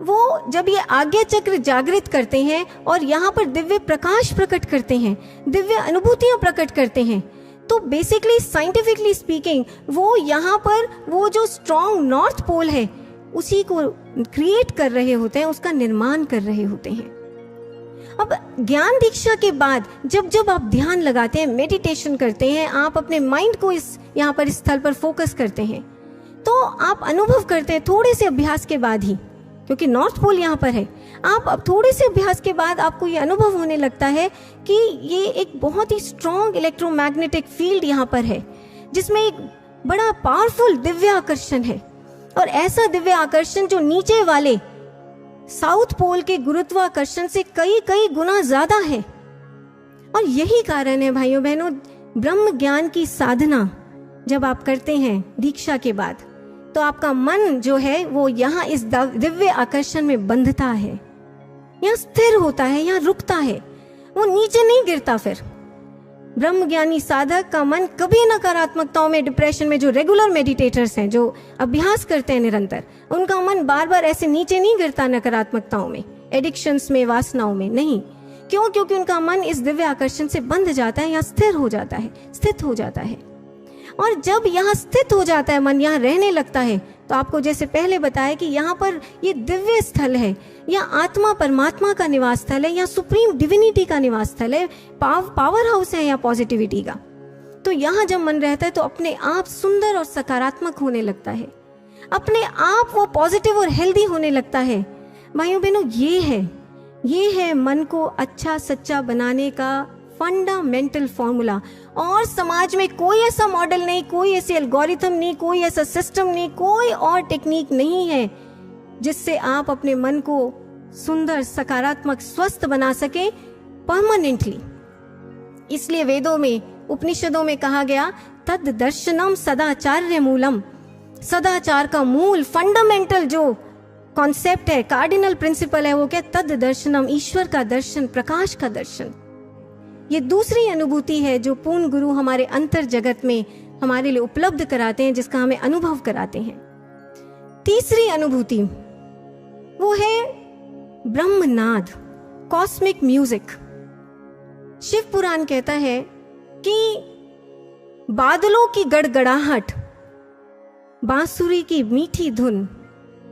वो जब ये आज्ञा चक्र जागृत करते हैं और यहाँ पर दिव्य प्रकाश प्रकट करते हैं, दिव्य अनुभूतियां प्रकट करते हैं, तो बेसिकली साइंटिफिकली स्पीकिंग वो यहाँ पर वो जो स्ट्रॉन्ग नॉर्थ पोल है उसी को क्रिएट कर रहे होते हैं, उसका निर्माण कर रहे होते हैं। अब ज्ञान दीक्षा के बाद जब जब आप ध्यान लगाते हैं, मेडिटेशन करते हैं, आप अपने माइंड को यहाँ पर इस स्थल पर फोकस करते हैं, तो आप अनुभव करते हैं थोड़े से अभ्यास के बाद ही, क्योंकि नॉर्थ पोल यहाँ पर है, आप अब थोड़े से अभ्यास के बाद आपको ये अनुभव होने लगता है कि ये एक बहुत ही स्ट्रॉन्ग इलेक्ट्रोमैग्नेटिक फील्ड यहाँ पर है, जिसमें एक बड़ा पावरफुल दिव्य आकर्षण है, और ऐसा दिव्य आकर्षण जो नीचे वाले साउथ पोल के गुरुत्वाकर्षण से कई कई गुना ज्यादा है। और यही कारण है भाइयों बहनों, ब्रह्म ज्ञान की साधना जब आप करते हैं दीक्षा के बाद, तो आपका मन जो है वो यहाँ इस दिव्य आकर्षण में बंधता है, यहाँ स्थिर होता है, यहाँ रुकता है, वो नीचे नहीं गिरता। फिर ब्रह्मज्ञानी साधक का मन कभी नकारात्मकताओं में, डिप्रेशन में, जो रेगुलर मेडिटेटर्स हैं, जो अभ्यास करते हैं निरंतर, उनका मन बार बार ऐसे नीचे नहीं गिरता नकारात्मकताओं में, एडिक्शंस में, वासनाओं में, नहीं। क्यों? क्योंकि उनका मन इस दिव्य आकर्षण से बंध जाता है या स्थिर हो जाता है, स्थित हो जाता है। और जब यहाँ स्थित हो जाता है मन, यहाँ रहने लगता है, तो आपको जैसे पहले बताया कि यहाँ पर ये दिव्य स्थल है, या आत्मा परमात्मा का निवास स्थल है, या सुप्रीम डिविनिटी का निवास स्थल है, पावर हाउस है या पॉजिटिविटी का। तो यहाँ जब मन रहता है तो अपने आप सुंदर और सकारात्मक होने लगता है, अपने आप वो पॉजिटिव और हेल्दी होने लगता है। भाइयों बहनों, ये है मन को अच्छा सच्चा बनाने का फंडामेंटल फॉर्मूला। और समाज में कोई ऐसा मॉडल नहीं, कोई ऐसी एल्गोरिथम नहीं, कोई ऐसा सिस्टम नहीं, कोई और टेक्निक नहीं है जिससे आप अपने मन को सुंदर, सकारात्मक, स्वस्थ बना सके परमानेंटली। इसलिए वेदों में, उपनिषदों में कहा गया, तद दर्शनम सदाचार्य मूलम। सदाचार का मूल, फंडामेंटल जो कॉन्सेप्ट है, कार्डिनल प्रिंसिपल है, वो क्या? तद दर्शनम, ईश्वर का दर्शन, प्रकाश का दर्शन। ये दूसरी अनुभूति है जो पूर्ण गुरु हमारे अंतर जगत में हमारे लिए उपलब्ध कराते हैं, जिसका हमें अनुभव कराते हैं। तीसरी अनुभूति वो है ब्रह्मनाद, कॉस्मिक म्यूजिक। शिव पुराण कहता है कि बादलों की गड़गड़ाहट, बांसुरी की मीठी धुन,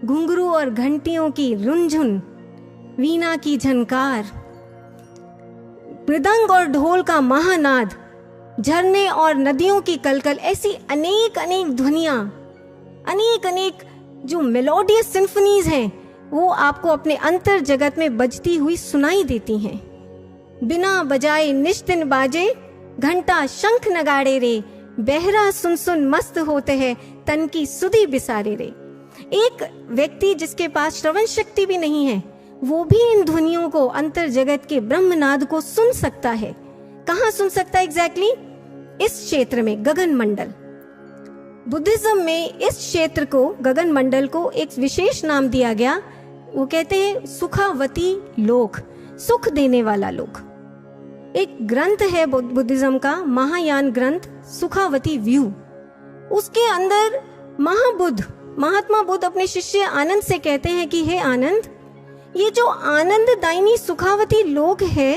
घुंघरू और घंटियों की रुंझुन, वीणा की झनकार, मृदंग और ढोल का महानाद, झरने और नदियों की कलकल, ऐसी अनेक अनेक ध्वनियां, अनेक अनेक जो मेलोडियस सिम्फनीज हैं, वो आपको अपने अंतर जगत में बजती हुई सुनाई देती हैं। बिना बजाए निश्चिन बाजे, घंटा शंख नगाड़े रे, बहरा सुन सुन मस्त होते हैं, तन की सुधी बिसारे रे। एक व्यक्ति जिसके पास श्रवण शक्ति भी नहीं है, वो भी इन ध्वनियों को, अंतर जगत के ब्रह्मनाद को सुन सकता है। कहाँ सुन सकता है एग्जैक्टली? इस क्षेत्र में, गगन मंडल। बुद्धिज्म में इस क्षेत्र को, गगन मंडल को एक विशेष नाम दिया गया। वो कहते हैं सुखावती लोक, सुख देने वाला लोक। एक ग्रंथ है बुद्धिज्म का, महायान ग्रंथ, सुखावती व्यू। उसके अंदर महात्मा बुद्ध अपने शिष्य आनंद से कहते हैं कि हे आनंद, ये जो आनंददायिनी सुखावती लोक है,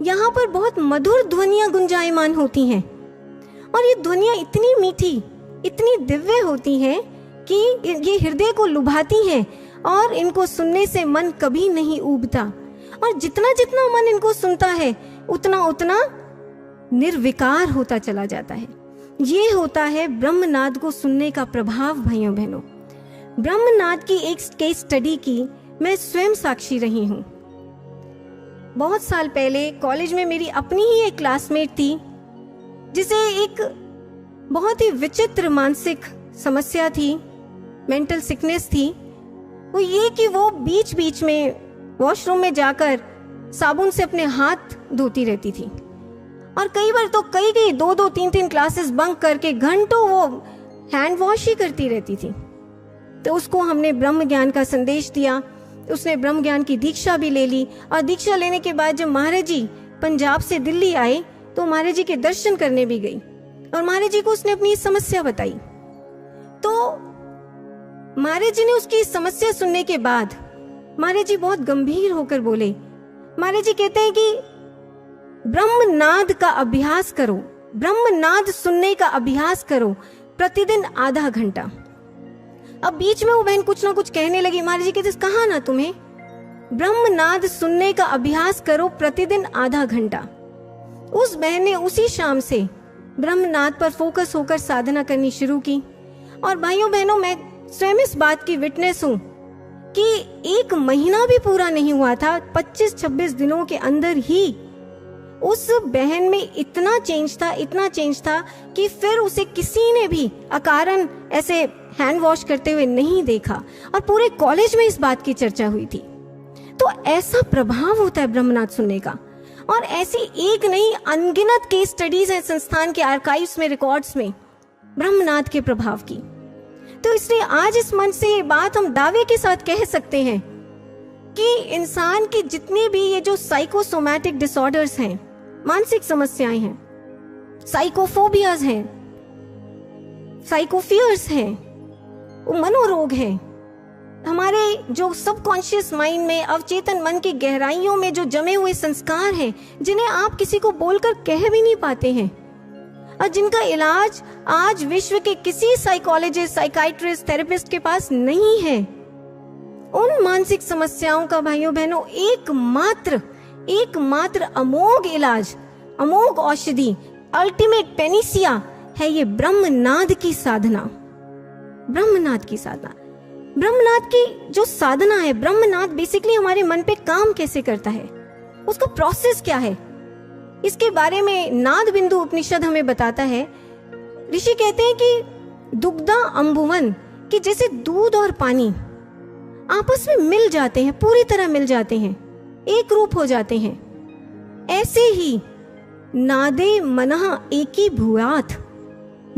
यहाँ पर बहुत मधुर ध्वनियां गुंजायमान होती हैं, और ये ध्वनियां इतनी मीठी, इतनी दिव्य होती हैं कि ये हृदय को लुभाती हैं, और इनको सुनने से मन कभी नहीं ऊबता। और जितना जितना मन इनको सुनता है, उतना उतना निर्विकार होता चला जाता है। ये होता है ब्रह्मनाद को सुनने का प्रभाव। भाइयों बहनों, ब्रह्मनाद की एक केस स्टडी की मैं स्वयं साक्षी रही हूँ। बहुत साल पहले कॉलेज में मेरी अपनी ही एक क्लासमेट थी, जिसे एक बहुत ही विचित्र मानसिक समस्या थी, मेंटल सिकनेस थी। वो ये कि वो बीच बीच में वॉशरूम में जाकर साबुन से अपने हाथ धोती रहती थी, और कई बार तो कई 2-2, 3-3 क्लासेस बंक करके घंटों वो हैंड वॉश ही करती रहती थी। तो उसको हमने ब्रह्म ज्ञान का संदेश दिया, उसने ब्रह्म ज्ञान की दीक्षा भी ले ली, और दीक्षा लेने के बाद जब महाराज जी पंजाब से दिल्ली आए तो महाराज जी के दर्शन करने भी गई, और महाराज जी को उसने अपनी समस्या बताई। तो महाराज जी ने उसकी समस्या सुनने के बाद महाराज जी बहुत गंभीर होकर बोले। महाराज जी कहते हैं कि ब्रह्मनाद का अभ्यास करो, ब्रह्मनाद सुनने का अभ्यास करो, प्रतिदिन आधा घंटा। अब बीच में वो बहन कुछ ना कुछ कहने लगी। महाराज जी कहते कहा ना तुम्हें, ब्रह्मनाद सुनने का अभ्यास करो प्रतिदिन आधा घंटा। उस बहन ने उसी शाम से ब्रह्मनाद पर फोकस होकर साधना करनी शुरू की। और भाइयों बहनों, मैं स्वयं इस बात की विटनेस हूं कि 1 महीना भी पूरा नहीं हुआ था, 25-26 दिनों के अंदर ही उस बहन में इतना चेंज था कि फिर उसे किसी ने भी अकारण ऐसे हैंड वॉश करते हुए नहीं देखा, और पूरे कॉलेज में इस बात की चर्चा हुई थी। तो ऐसा प्रभाव होता है ब्रह्मनाद सुनने का। और ऐसी एक नहीं, अनगिनत केस स्टडीज हैं संस्थान के आर्काइव्स में, रिकॉर्ड्स में, ब्रह्मनाद के प्रभाव की। तो इसलिए आज इस मंच से ये बात हम दावे के साथ कह सकते हैं कि इंसान की जितनी भी ये जो साइकोसोमैटिक डिसऑर्डर्स हैं, मानसिक समस्याएं हैं, साइकोफोबियाज हैं, साइकोफियर्स हैं, वो मनोरोग हैं। हमारे जो सबकॉन्शियस माइंड में, अवचेतन मन की गहराइयों में जो जमे हुए संस्कार हैं, जिन्हें आप किसी को बोलकर कह भी नहीं पाते हैं, और जिनका इलाज आज विश्व के किसी साइकोलॉजिस्ट, साइकाइट्रिस्ट, थेरेपिस्ट के पास नहीं है, उन मानसिक समस्याओं का भाइयों बहनों एकमात्र अमोघ इलाज, अमोघ औषधि, अल्टीमेट पेनिसिया है ये ब्रह्मनाद की साधना। ब्रह्मनाद की साधना, ब्रह्मनाद की जो साधना है, ब्रह्मनाद बेसिकली हमारे मन पे काम कैसे करता है, उसका प्रोसेस क्या है, इसके बारे में नाद बिंदु उपनिषद हमें बताता है। ऋषि कहते हैं कि दुग्धा अम्बुवन, कि जैसे दूध और पानी आपस में मिल जाते हैं, पूरी तरह मिल जाते हैं, एक रूप हो जाते हैं, ऐसे ही नादे मनः एकी भूयात,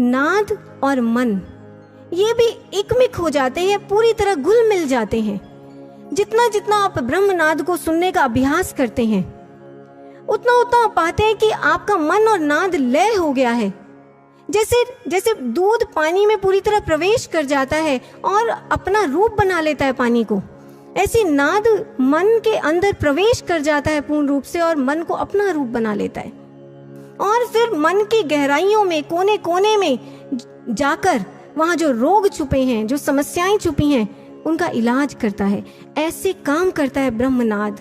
नाद और मन ये भी एकमिक हो जाते हैं, पूरी तरह घुल मिल जाते हैं। जितना जितना आप ब्रह्मनाद को सुनने का अभ्यास करते हैं, उतना उतना आप पाते हैं कि आपका मन और नाद लय हो गया है। जैसे जैसे दूध पानी में पूरी तरह प्रवेश कर जाता है और अपना रूप बना लेता है पानी को, ऐसी नाद मन के अंदर प्रवेश कर जाता है पूर्ण रूप से और मन को अपना रूप बना लेता है, और फिर मन की गहराइयों में, कोने कोने में जाकर वहां जो रोग छुपे हैं, जो समस्याएं छुपी हैं, उनका इलाज करता है। ऐसे काम करता है ब्रह्मनाद।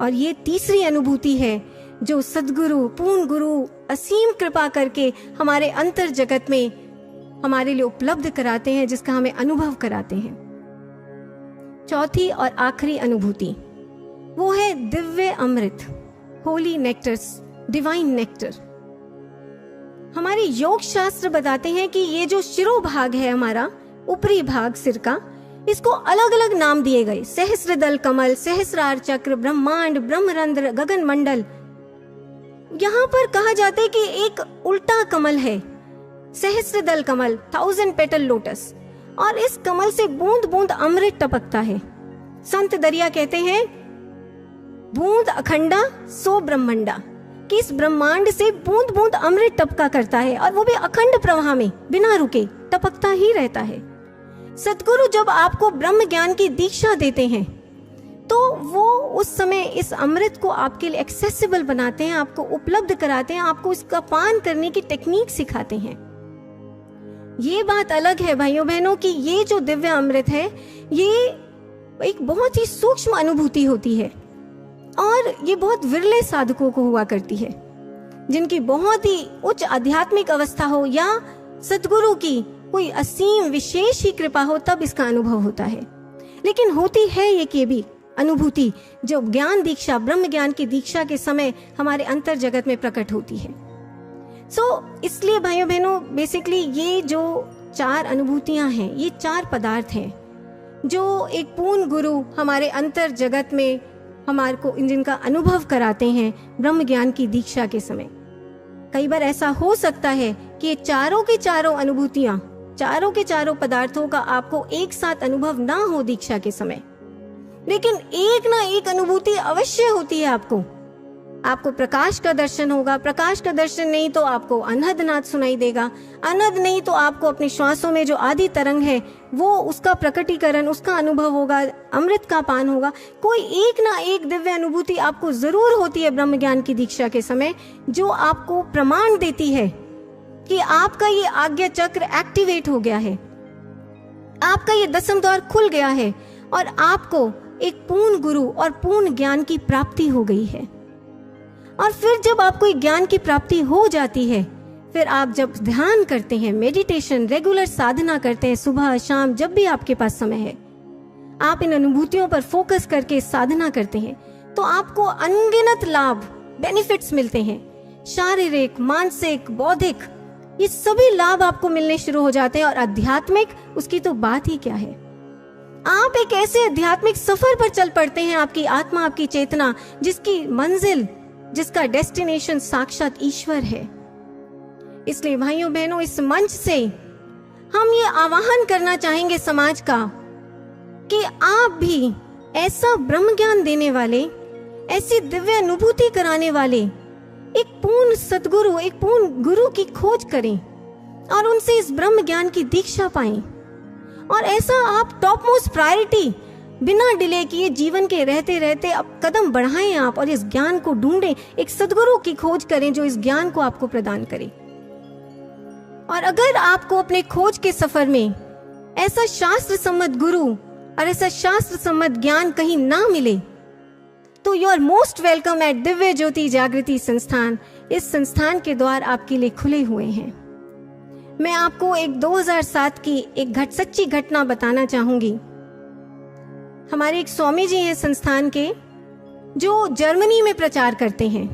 और ये तीसरी अनुभूति है जो सद्गुरु, पूर्ण गुरु असीम कृपा करके हमारे अंतर जगत में हमारे लिए उपलब्ध कराते हैं, जिसका हमें अनुभव कराते हैं। चौथी और आखिरी अनुभूति वो है दिव्य अमृत, होली नेक्टर्स, डिवाइन नेक्टर। हमारे योग शास्त्र बताते हैं कि ये जो शिरोभाग है हमारा, ऊपरी भाग सिर का, इसको अलग अलग नाम दिए गए। सहस्रदल कमल, सहस्रार चक्र, ब्रह्मांड, ब्रह्मरंध्र, गगन मंडल। यहाँ पर कहा जाता है कि एक उल्टा कमल है, सहस्रदल कमल, 1000 पेटल लोटस, और इस कमल से बूंद बूंद अमृत टपकता है। संत दरिया कहते हैं बूंद अखंडा सो ब्रह्मंडा, कि इस ब्रह्मांड से बूंद बूंद अमृत टपका करता है, और वो भी अखंड प्रवाह में बिना रुके टपकता ही रहता है। सद्गुरु जब आपको ब्रह्म ज्ञान की दीक्षा देते हैं तो वो उस समय इस अमृत को आपके लिए एक्सेसिबल बनाते हैं, आपको उपलब्ध कराते हैं, आपको इसका पान करने की टेक्निक सिखाते हैं। ये बात अलग है भाइयों बहनों कि ये जो दिव्य अमृत है ये एक बहुत ही सूक्ष्म अनुभूति होती है, और ये बहुत विरले साधकों को हुआ करती है, जिनकी बहुत ही उच्च आध्यात्मिक अवस्था हो या सद्गुरु की कोई असीम विशेष ही कृपा हो, तब इसका अनुभव होता है। लेकिन होती है ये भी अनुभूति जो ज्ञान दीक्षा, ब्रह्म ज्ञान की दीक्षा के समय हमारे अंतर जगत में प्रकट होती है। इसलिए भाइयों बहनों, बेसिकली ये जो 4 अनुभूतियां हैं, ये 4 पदार्थ हैं जो एक पूर्ण गुरु हमारे अंतर जगत में हमारे को जिनका अनुभव कराते हैं ब्रह्म ज्ञान की दीक्षा के समय। कई बार ऐसा हो सकता है कि ये चारों की चारों अनुभूतियां, चारों के चारों पदार्थों का आपको एक साथ अनुभव ना हो दीक्षा के समय, लेकिन एक ना एक अनुभूति अवश्य होती है। आपको प्रकाश का दर्शन होगा, प्रकाश का दर्शन नहीं तो आपको अनहद नाद सुनाई देगा, अनहद नहीं तो आपको अपने श्वासों में जो आदि तरंग है वो उसका प्रकटीकरण, उसका अनुभव होगा, अमृत का पान होगा। कोई एक ना एक दिव्य अनुभूति आपको जरूर होती है ब्रह्म ज्ञान की दीक्षा के समय, जो आपको प्रमाण देती है कि आपका ये आज्ञा चक्र एक्टिवेट हो गया है, आपका ये 10वां द्वार खुल गया है और आपको एक पूर्ण गुरु और पूर्ण ज्ञान की प्राप्ति हो गई है। और फिर जब आपको ज्ञान की प्राप्ति हो जाती है, फिर आप जब ध्यान करते हैं, मेडिटेशन, रेगुलर साधना करते हैं, सुबह शाम जब भी आपके पास समय है, आप इन अनुभूतियों पर फोकस करके साधना करते हैं, तो आपको अनगिनत लाभ, बेनिफिट्स मिलते हैं। शारीरिक, मानसिक, बौद्धिक, ये सभी लाभ आपको मिलने शुरू हो जाते हैं। और आध्यात्मिक, उसकी तो बात ही क्या है। आप एक ऐसे आध्यात्मिक सफर पर चल पड़ते हैं, आपकी आत्मा, आपकी चेतना, जिसकी मंजिल, जिसका डेस्टिनेशन साक्षात ईश्वर है। इसलिए भाइयों बहनों, इस मंच से हम ये आह्वान करना चाहेंगे समाज का कि आप भी ऐसा ब्रह्म ज्ञान देने वाले, ऐसी दिव्य अनुभूति कराने वाले एक पूर्ण सद्गुरु, एक पूर्ण गुरु की खोज करें और उनसे इस ब्रह्म ज्ञान की दीक्षा पाएं। और ऐसा आप टॉप मोस्ट प्रायोरिटी बिना डिले किए जीवन के रहते रहते अब कदम बढ़ाएं आप और इस ज्ञान को ढूंढें, एक सद्गुरु की खोज करें जो इस ज्ञान को आपको प्रदान करे। और अगर आपको अपने खोज के सफर में ऐसा शास्त्र सम्मत गुरु और ऐसा शास्त्र सम्मत ज्ञान कहीं ना मिले तो you are most welcome at Divya Jyoti जागृति संस्थान। इस संस्थान के द्वार आपके लिए खुले हुए हैं। मैं आपको एक 2007 की एक सच्ची घटना बताना चाहूंगी। हमारे एक स्वामी जी हैं संस्थान के जो जर्मनी में प्रचार करते हैं।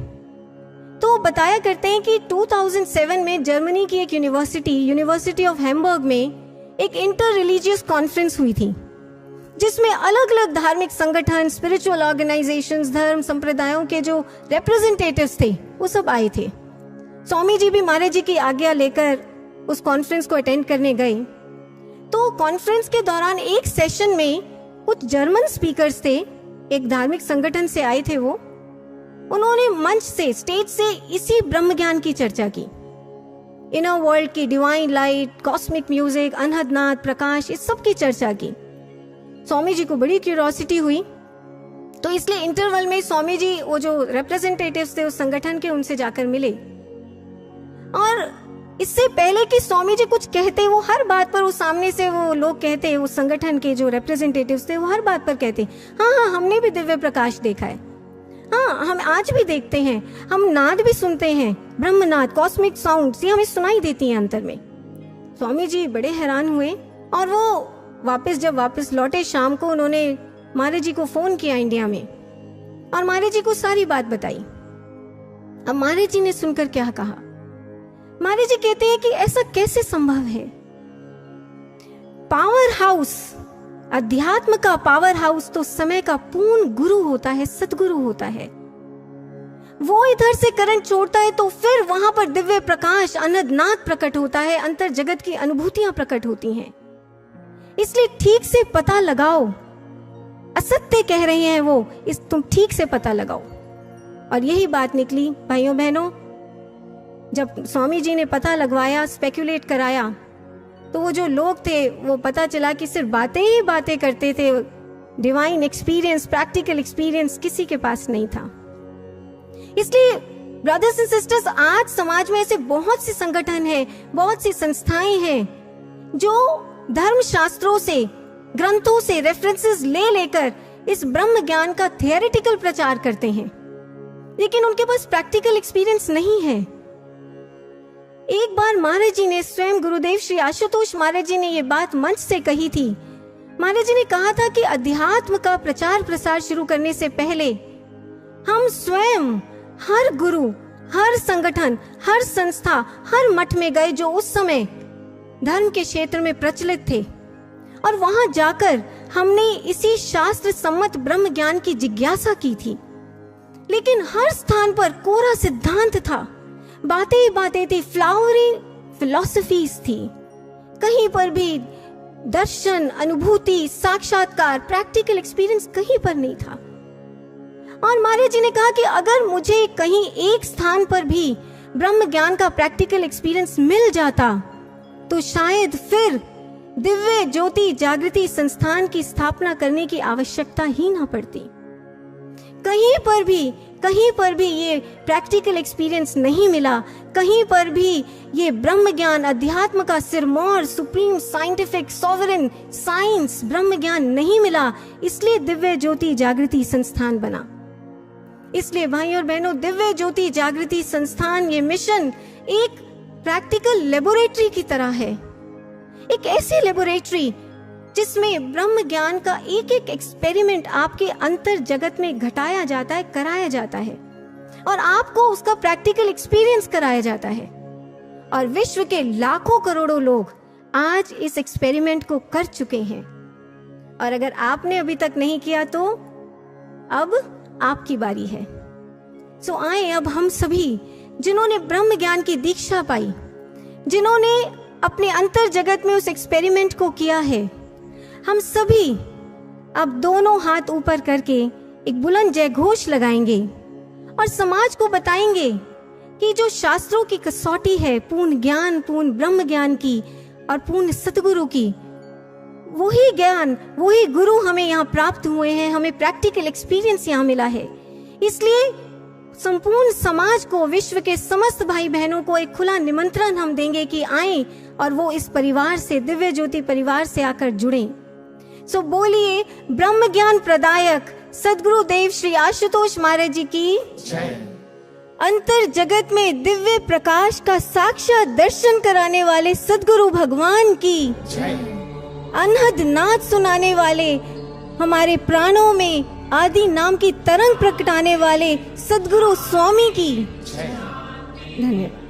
तो बताया करते हैं कि 2007 में जर्मनी की एक यूनिवर्सिटी ऑफ हैम्बर्ग में एक इंटर रिलीजियस कॉन्फ्रेंस हुई थी, जिसमें अलग अलग धार्मिक संगठन, स्पिरिचुअल ऑर्गेनाइजेशंस, धर्म संप्रदायों के जो रिप्रेजेंटेटिव्स थे वो सब आए थे। स्वामी जी भी महाराज जी की आज्ञा लेकर उस कॉन्फ्रेंस को अटेंड करने गए। तो कॉन्फ्रेंस के दौरान एक सेशन में कुछ जर्मन स्पीकर्स थे, एक धार्मिक संगठन से आए थे वो। उन्होंने मंच से, स्टेज से इसी ब्रह्म ज्ञान की चर्चा की। इनर वर्ल्ड की डिवाइन लाइट, कॉस्मिक म्यूजिक, अनहद नाद, प्रकाश, इस सब की चर्चा की। स्वामी जी को बड़ी क्यूरियोसिटी हुई, तो इसलिए इंटरवल में स्वामी जी वो जो रिप्रेजेंटेटिव्स थे उस संगठन के, उनसे जाकर मिले। और इससे पहले कि स्वामी जी कुछ कहते, वो हर बात पर, वो सामने से वो लोग कहते, उस संगठन के जो रिप्रेजेंटेटिव्स थे वो हर बात पर कहते, हाँ हमने भी दिव्य प्रकाश देखा है, हाँ हम आज भी देखते हैं, हम नाद भी सुनते हैं, ब्रह्मनाद, कॉस्मिक साउंड्स, ये हमें सुनाई देती हैं अंतर में। स्वामी जी बड़े हैरान हुए और वो जब वापस लौटे शाम को, उन्होंने महाराज जी को फोन किया इंडिया में और महाराज जी को सारी बात बताई। अब महाराज जी ने सुनकर क्या कहा, महाराज जी कहते हैं कि ऐसा कैसे संभव है। पावर हाउस, अध्यात्म का पावर हाउस तो समय का पूर्ण गुरु होता है, सतगुरु होता है। वो इधर से करंट छोड़ता है तो फिर वहां पर दिव्य प्रकाश, अनंत नाद प्रकट होता है, अंतर जगत की अनुभूतियां प्रकट होती हैं। इसलिए ठीक से पता लगाओ, असत्य कह रहे हैं वो, तुम ठीक से पता लगाओ। और यही बात निकली भाइयों बहनों। जब स्वामी जी ने पता लगवाया, स्पेक्युलेट कराया, तो वो जो लोग थे वो पता चला कि सिर्फ बातें ही बातें करते थे, डिवाइन एक्सपीरियंस, प्रैक्टिकल एक्सपीरियंस किसी के पास नहीं था। इसलिए ब्रदर्स एंड सिस्टर्स, आज समाज में ऐसे बहुत से संगठन हैं, बहुत सी संस्थाएं हैं जो धर्म शास्त्रों से, ग्रंथों से रेफरेंसेस ले लेकर इस ब्रह्म ज्ञान का थियोरेटिकल प्रचार करते हैं, लेकिन उनके पास प्रैक्टिकल एक्सपीरियंस नहीं है। एक बार महाराज जी ने, स्वयं गुरुदेव श्री आशुतोष महाराज जी ने ये बात मंच से कही थी। महाराज जी ने कहा था कि अध्यात्म का प्रचार प्रसार शुरू करने से पहले हम स्वयं हर गुरु, हर संगठन, हर संस्था, हर मठ में गए जो उस समय धर्म के क्षेत्र में प्रचलित थे, और वहां जाकर हमने इसी शास्त्र सम्मत ब्रह्म ज्ञान की जिज्ञासा की थी। लेकिन हर स्थान पर कोरा सिद्धांत था, बातें ही बातें थी, फ्लावरी फिलॉसफीज थी। कहीं पर भी दर्शन, अनुभूति, साक्षात्कार, प्रैक्टिकल एक्सपीरियंस कहीं पर नहीं था। और महाराज जी ने कहा कि अगर मुझे कहीं एक स्थान पर भी ब्रह्म ज्ञान का प्रैक्टिकल एक्सपीरियंस मिल जाता तो शायद फिर दिव्य ज्योति जागृति संस्थान की स्थापना करने की आवश्यकता ही ना पड़ती। कहीं पर भी ये प्रैक्टिकल एक्सपीरियंस नहीं मिला, कहीं पर भी ये ब्रह्म ज्ञान, अध्यात्म का Sirmaur, supreme scientific sovereign science ब्रह्म ज्ञान नहीं मिला, इसलिए दिव्य ज्योति जागृति संस्थान बना। इसलिए भाइयों और बहनों, दिव्य ज्योति जागृति संस्थान, ये मिशन एक प्रैक्टिकल लेबोरेटरी की तरह है, एक ऐसी लेबोरेटरी जिसमें ब्रह्म ज्ञान का एक एक एक्सपेरिमेंट आपके अंतर जगत में घटाया जाता है, कराया जाता है, और आपको उसका प्रैक्टिकल एक्सपीरियंस कराया जाता है। और विश्व के लाखों करोड़ों लोग आज इस एक्सपेरिमेंट को कर चुके हैं, और अगर आपने अभी तक नहीं किया तो अब आपकी बारी है। सो आए अब हम सभी जिन्होंने ब्रह्म ज्ञान की दीक्षा पाई, जिन्होंने अपने अंतर जगत में उस एक्सपेरिमेंट को किया है, हम सभी अब दोनों हाथ ऊपर करके एक बुलंद जय घोष लगाएंगे और समाज को बताएंगे कि जो शास्त्रों की कसौटी है पूर्ण ज्ञान, पूर्ण ब्रह्म ज्ञान की और पूर्ण सतगुरु की, वही ज्ञान, वही गुरु हमें यहाँ प्राप्त हुए हैं, हमें प्रैक्टिकल एक्सपीरियंस यहाँ मिला है। इसलिए संपूर्ण समाज को, विश्व के समस्त भाई बहनों को एक खुला निमंत्रण हम देंगे कि आएं और वो इस परिवार से, दिव्य ज्योति परिवार से आकर जुड़ें। सो बोलिए ब्रह्म ज्ञान प्रदायक सदगुरु देव श्री आशुतोष महाराज जी की जय। अंतर जगत में दिव्य प्रकाश का साक्षात दर्शन कराने वाले सदगुरु भगवान की जय। अनहद नाद सुनाने वाले, हमारे प्राणों में आदि नाम की तरंग प्रकटाने वाले सदगुरु स्वामी की जय। धन्यवाद।